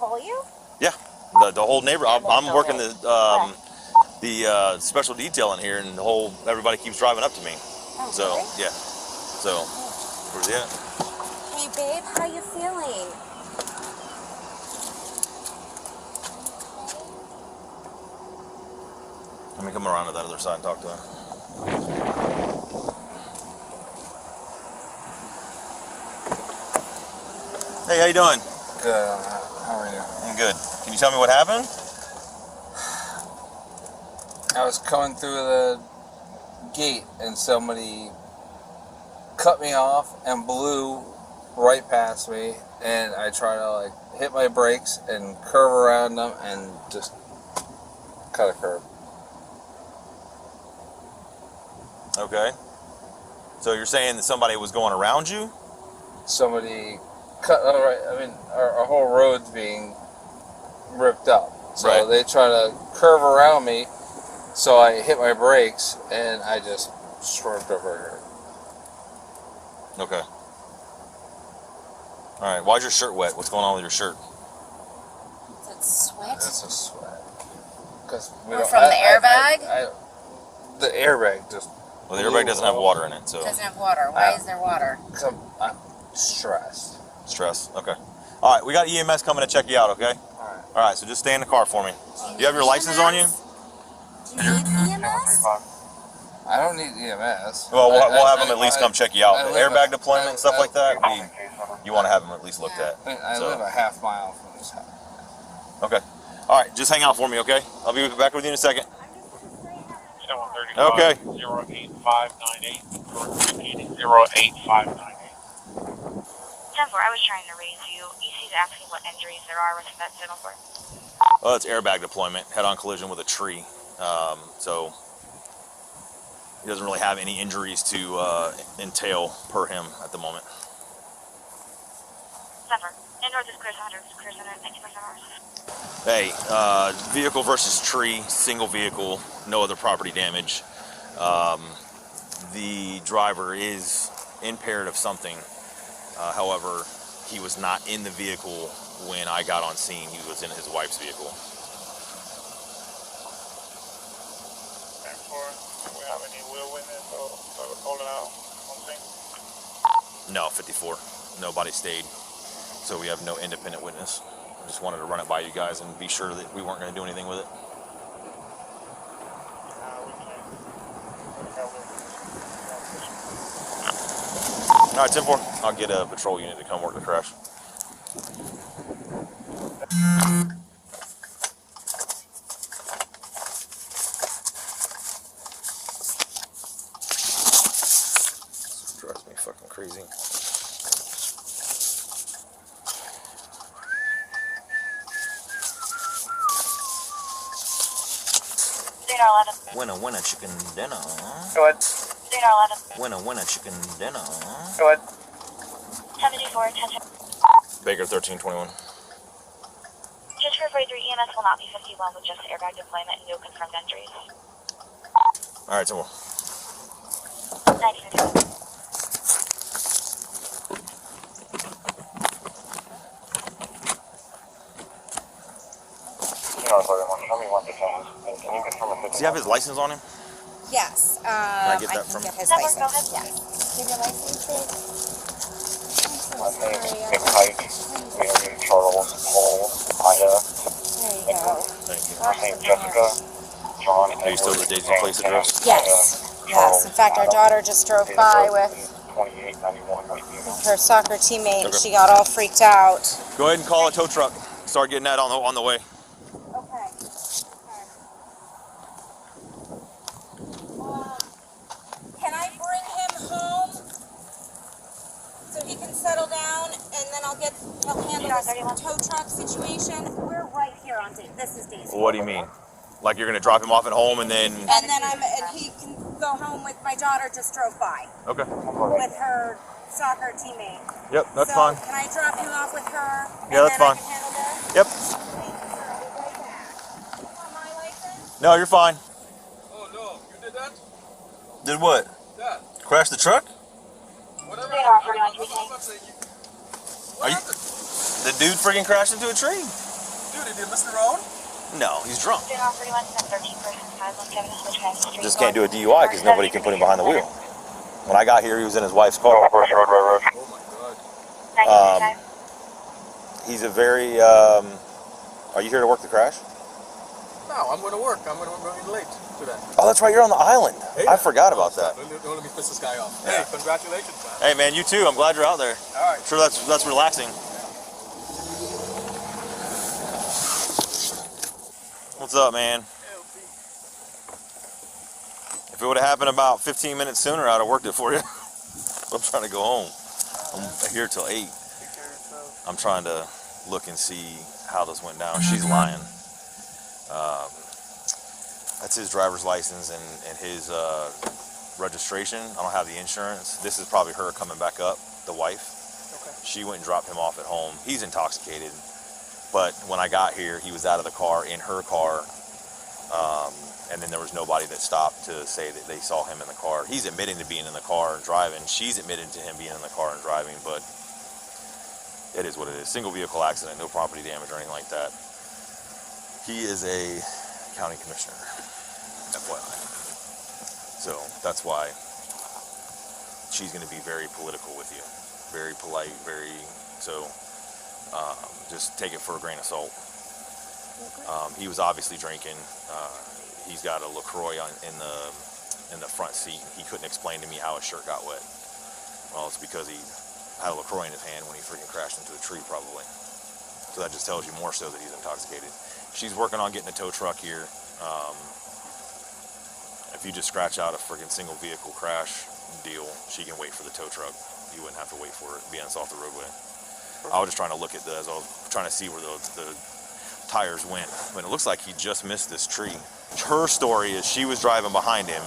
toll you? Yeah, the whole neighbor. I'm working the special detail in here, and everybody keeps driving up to me. Oh, so really? yeah. So where's he at? Hey babe, how you feeling? Let me come around to that other side and talk to him. Hey, how you doing? Good. How are you? I'm good. Can you tell me what happened? I was coming through the gate and somebody cut me off and blew right past me, and I tried to like hit my brakes and curve around them and just cut a curb. Okay. So you're saying that somebody was going around you? Somebody cut. All right. I mean, our whole road's being ripped up, so Right. they try to curve around me. So I hit my brakes and I just swerved over here. Okay. All right. Why's your shirt wet? What's going on with your shirt? Is it sweat? It's a sweat. Because from the airbag? The airbag just. Well, the airbag doesn't have water in it, so. It doesn't have water. Why is there water? Because I'm stressed. Stress. Okay. All right. We got EMS coming to check you out. Okay. Alright. All right. So just stay in the car for me. Do you have your license on you? Do you need EMS? I don't need EMS. Well, we'll have them at least come check you out. The live airbag deployment and stuff like that, you want to have them at least looked at. I live a half mile from this house. Okay. All right. Just hang out for me, okay? I'll be back with you in a second. Okay. 08598. 08598. 10-4, I was trying to raise you. EC's asking what injuries there are with that signal for. Well, it's airbag deployment, head-on collision with a tree. So he doesn't really have any injuries to entail per him at the moment. 10-4, indoors is clear 100, clear 100, 90% hours. Hey, vehicle versus tree, single vehicle, no other property damage. The driver is impaired of something. However, he was not in the vehicle when I got on scene. He was in his wife's vehicle. 10-4, do we have any wheel witness or calling out on scene? No, 54. Nobody stayed. So we have no independent witness. I just wanted to run it by you guys and be sure that we weren't going to do anything with it. All right, 10-4. I'll get a patrol unit to come work the crash. This drives me fucking crazy. Winner, chicken dinner. Go ahead. Winner, chicken dinner. Go ahead. 74, 10. Baker 1321. Just for 43, EMS will not be 51 with just airbag deployment and no confirmed injuries. All right, 10-4. 90. Does he have his license on him? Yes. Can I get that from get his Go license. ahead. Yes. Give your license, babe. My name is Nick Pike. We are in Charles, Paul, Ida. There you go. Thank you. First name Jessica, John, Are you still the Daisy Place address? Yes. Yes. In fact, our daughter just drove by with 2891 her soccer teammate, and she got all freaked out. Go ahead and call a tow truck. Start getting that on the way. Okay. Can I bring him home so he can settle down, and then he'll handle this tow truck situation? We're right here on Daisy. This is Daisy. What do you mean? Like you're gonna drop him off at home and then? And then he can go home with my daughter. Just drove by Okay. with her soccer teammate. Yep, that's so fine. Can I drop you off with her? Yeah, that's fine. I can handle this? Yep. Thank you, sir. I'll be right back. You want my license? No, you're fine. Oh no, you did that? Did what? That. Crash the truck? Whatever. Radar 41 Are you? The dude freaking crashed into a tree. do? Did you miss the road? No, he's drunk. Just Just can't do a DUI because nobody can put him behind the wheel. When I got here, he was in his wife's car. Oh my God. He's a very, are you here to work the crash? No, I'm going to work. I'm going to be late to that. Oh, that's right, you're on the island. Hey, I forgot about that. Don't let me piss this guy off. Yeah. Hey, congratulations, man. Hey man, you too. I'm glad you're out there. All right. Sure, that's relaxing. What's up, man? If it would have happened about 15 minutes sooner, I'd have worked it for you. I'm trying to go home. I'm here till 8. I'm trying to look and see how this went down. She's lying. That's his driver's license and his registration. I don't have the insurance. This is probably her coming back up, the wife. Okay. She went and dropped him off at home. He's intoxicated, but when I got here, he was out of the car, in her car, and then there was nobody that stopped to say that they saw him in the car. He's admitting to being in the car and driving. She's admitted to him being in the car and driving, but it is what it is. Single vehicle accident, no property damage or anything like that. He is a county commissioner, FYI. So that's why she's going to be very political with you, very polite, just take it for a grain of salt. He was obviously drinking. He's got a LaCroix in the front seat. He couldn't explain to me how his shirt got wet. Well, it's because he had a LaCroix in his hand when he freaking crashed into a tree, probably. So that just tells you more so that he's intoxicated. She's working on getting a tow truck here. If you just scratch out a freaking single vehicle crash deal, she can wait for the tow truck. You wouldn't have to wait for it being off the roadway. I was just trying to look at as I was trying to see where the tires went, but it looks like he just missed this tree. Her story is she was driving behind him,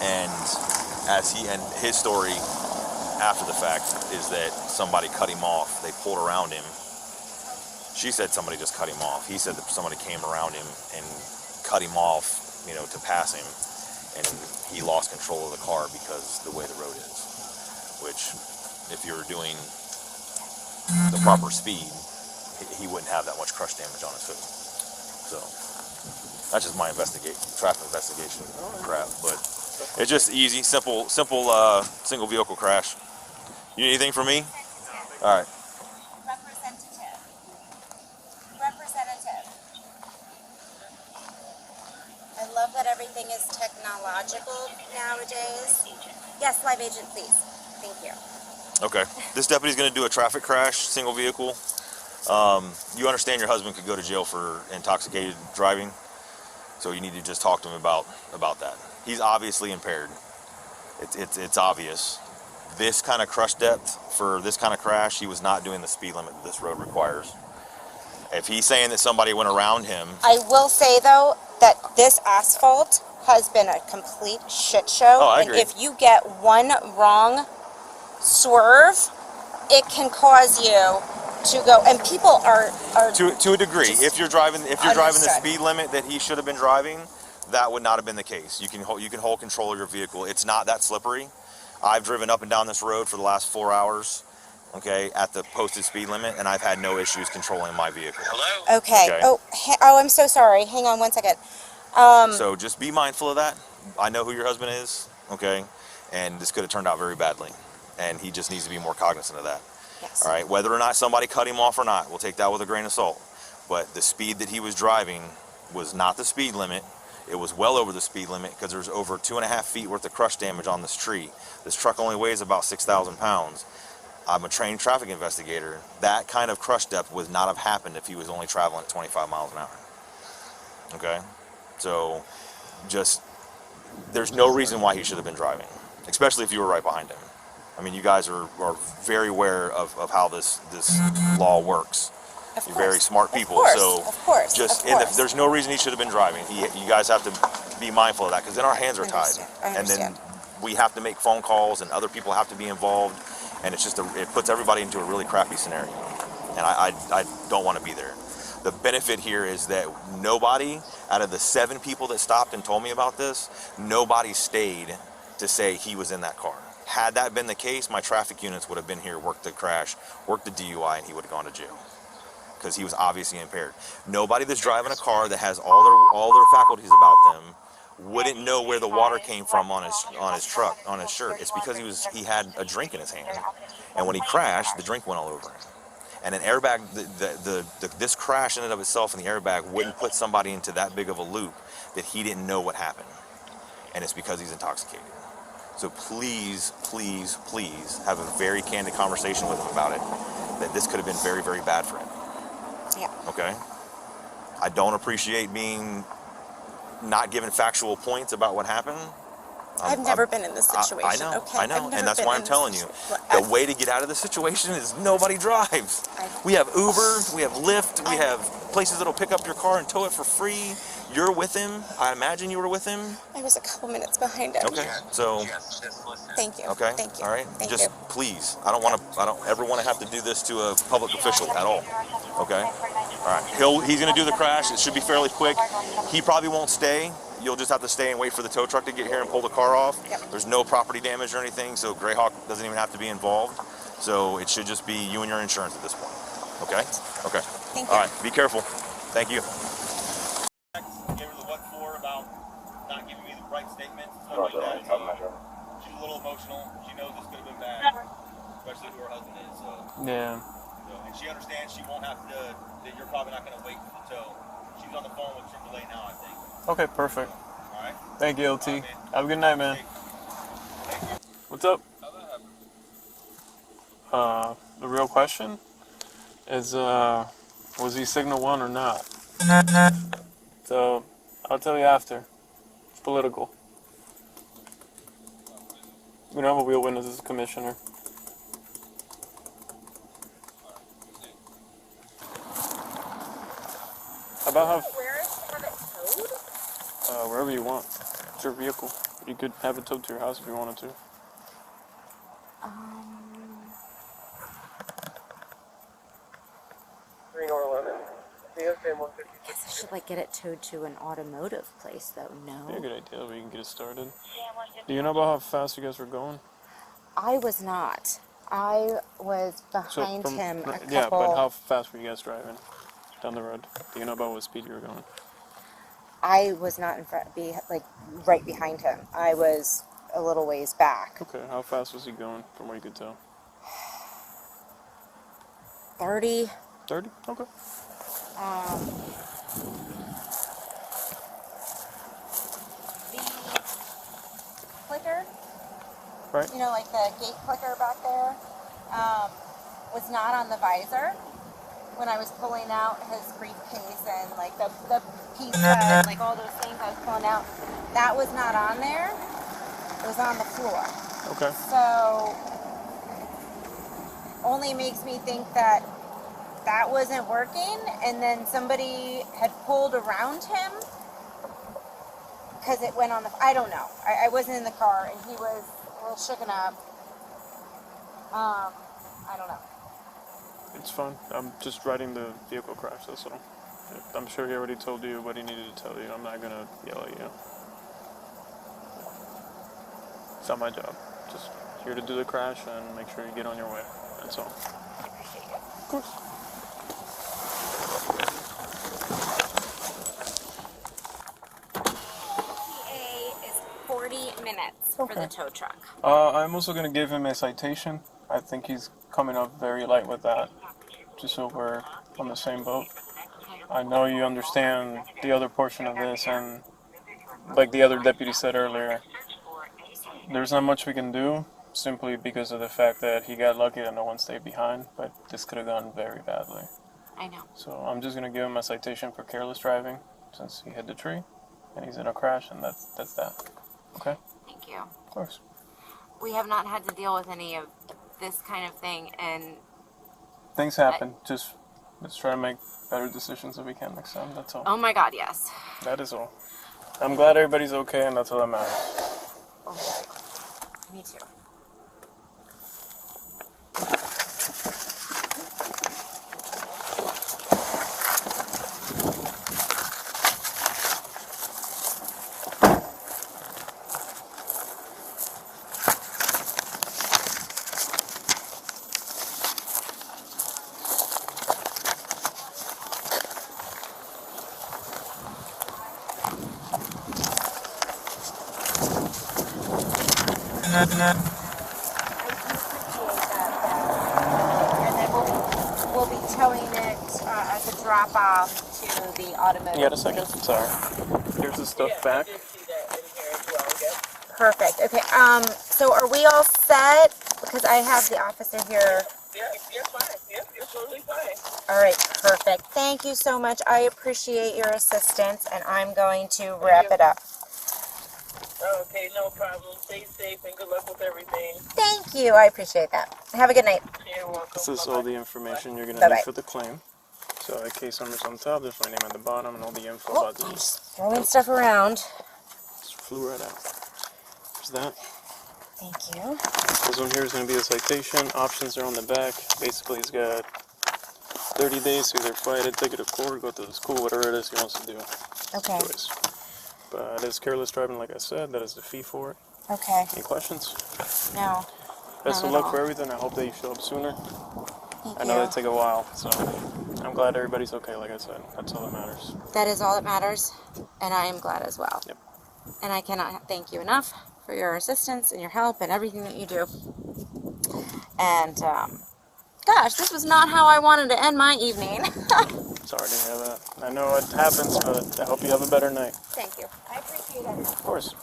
and his story after the fact is that somebody cut him off. They pulled around him. She said somebody just cut him off. He said that somebody came around him and cut him off, to pass him, and he lost control of the car because the way the road is. Which, if you're doing the proper speed, he wouldn't have that much crush damage on his hood. So that's just my traffic investigation crap. But it's just easy, simple single vehicle crash. You need anything from me? All right. Representative. I love that everything is technological nowadays. Yes, live agent, please. Thank you. Okay. This deputy's going to do a traffic crash, single vehicle. You understand your husband could go to jail for intoxicated driving, so you need to just talk to him about that. He's obviously impaired. It's obvious. This kind of crush depth for this kind of crash, he was not doing the speed limit that this road requires. If he's saying that somebody went around him... I will say, though, that this asphalt has been a complete shit show. Oh, I agree. And if you get one wrong swerve, it can cause you to go, and people are to a degree. If you're driving the Understood. speed limit that he should have been driving, that would not have been the case. You can hold control of your vehicle. It's not that slippery. I've driven up and down this road for the last 4 hours, okay, at the posted speed limit, and I've had no issues controlling my vehicle. Hello? okay. Okay. Oh, I'm so sorry. Hang on one second. So just be mindful of that. I know who your husband is, okay, and this could have turned out very badly, and he just needs to be more cognizant of that. Yes. All right, whether or not somebody cut him off or not, we'll take that with a grain of salt. But the speed that he was driving was not the speed limit. It was well over the speed limit because there's over 2.5 feet worth of crush damage on this tree. This truck only weighs about 6,000 pounds. I'm a trained traffic investigator. That kind of crush depth would not have happened if he was only traveling at 25 miles an hour. Okay? So, there's no reason why he should have been driving, especially if you were right behind him. I mean, you guys are very aware of how this law works. You're very smart people, Of course. There's no reason he should have been driving. You guys have to be mindful of that because then our hands are tied, I and understand. then we have to make phone calls, and other people have to be involved, and it puts everybody into a really crappy scenario, and I don't want to be there. The benefit here is that nobody out of the 7 people that stopped and told me about this, nobody stayed to say he was in that car. Had that been the case, my traffic units would have been here, worked the crash, worked the DUI, and he would have gone to jail. because he was obviously impaired. Nobody that's driving a car that has all their faculties about them wouldn't know where the water came from on his truck, on his shirt. It's because he had a drink in his hand, and when he crashed, the drink went all over him. And an airbag, this crash in and of itself, and the airbag wouldn't put somebody into that big of a loop that he didn't know what happened, and it's because he's intoxicated. So please, please, please have a very candid conversation with him about it. That this could have been very, very bad for him. Yeah. Okay. I don't appreciate being not given factual points about what happened. I've never been in this situation. I know, okay? I know, and that's why I'm telling you, the way to get out of the situation is nobody drives. We have Uber, we have Lyft, we have places that'll pick up your car and tow it for free. You're with him. I imagine you were with him. I was a couple minutes behind him. Okay, so. Thank you. Okay. Thank you. All right. Thank Just you. please. I don't ever want to have to do this to a public official at all. Okay. All right. He's gonna do the crash. It should be fairly quick. He probably won't stay. You'll just have to stay and wait for the tow truck to get here and pull the car off. Yep. There's no property damage or anything, so Greyhawk doesn't even have to be involved. So it should just be you and your insurance at this point. Okay? Okay. Thank you. All right. Be careful. Thank you. Gave her the what for about not giving me the right statement, stuff like that. So she's a little emotional. She knows this could have been bad, especially who her husband is. So, Yeah. and she understands she won't have to, that you're probably not going to wait for the tow. She's on the phone with AAA now, I think. Okay, perfect. All right? Thank you, LT. All right, man. Have a good night, man. Thank you. What's up? The real question is, was he signal one or not? So, I'll tell you after. It's political. We don't have a wheel witness as a commissioner. About how, Where is have it towed? wherever you want. It's your vehicle. You could have it towed to your house if you wanted to. I guess I should like get it towed to an automotive place though. Be a No, good idea. We can get it started. Do you know about how fast you guys were going? I was not. I was behind him a couple. Yeah, but how fast were you guys driving down the road? Do you know about what speed you were going? I was not in front, like right behind him. I was a little ways back. Okay, how fast was he going from what you could tell? 30. 30? Okay. The clicker, Right. you know, like the gate clicker back there, was not on the visor when I was pulling out his briefcase and like the pizza and like all those things I was pulling out. That was not on there. It was on the floor. Okay. So only makes me think that that wasn't working, and then somebody had pulled around him because it went on the. I don't know. I wasn't in the car, and he was a little shooken up. I don't know. It's fine. I'm just writing the vehicle crash, that's all. I'm sure he already told you what he needed to tell you. I'm not gonna yell at you. It's not my job. Just here to do the crash and make sure you get on your way. That's all. Of course. ETA is 40 minutes for the tow truck. I'm also gonna give him a citation. I think he's coming up very light with that, just so we're on the same boat. I know you understand the other portion of this, and like the other deputy said earlier, there's not much we can do simply because of the fact that he got lucky that no one stayed behind, but this could have gone very badly. I know. So I'm just gonna give him a citation for careless driving since he hit the tree and he's in a crash, and that's that. Okay? Thank you. Of course. We have not had to deal with any of this kind of thing, and Things happen. Just let's try to make better decisions if we can next time. That's all. oh my God, yes. That is all. I'm glad everybody's okay, and that's all that matters. Oh, me too. And then we'll be towing it as a drop off to the automotive. You got a second? Sorry. Here's the stuff back. Perfect. Okay. So are we all set? Because I have the officer here. Yeah, you're fine. Yeah, you're totally fine. All right. Perfect. Thank you so much. I appreciate your assistance, and I'm going to wrap it up. Okay, no problem. Stay safe and good luck with everything. Thank you. I appreciate that. Have a good night. You're welcome. This is all the information you're going to Bye-bye. need for the claim. So the case number's on top, there's my name at the bottom, and all the info Oh, about I'm these. just throwing stuff around. Just flew right out. There's that. Thank you. This one here is going to be a citation. Options are on the back. Basically, he's got 30 days to either fight it, take it to court, go to the school, whatever it is he wants to do. Okay. Choice. But it's careless driving, like I said. That is the fee for it. Okay. Any questions? No. Best of Not at luck all. for everything. I hope that you show up sooner. Thank I know you. they take a while, so I'm glad everybody's okay, like I said. That's all that matters. That is all that matters, and I am glad as well. Yep. And I cannot thank you enough for your assistance and your help and everything that you do. And, gosh, this was not how I wanted to end my evening. Sorry to hear that. I know it happens, but I hope you have a better night. Thank you. I appreciate it. Of course.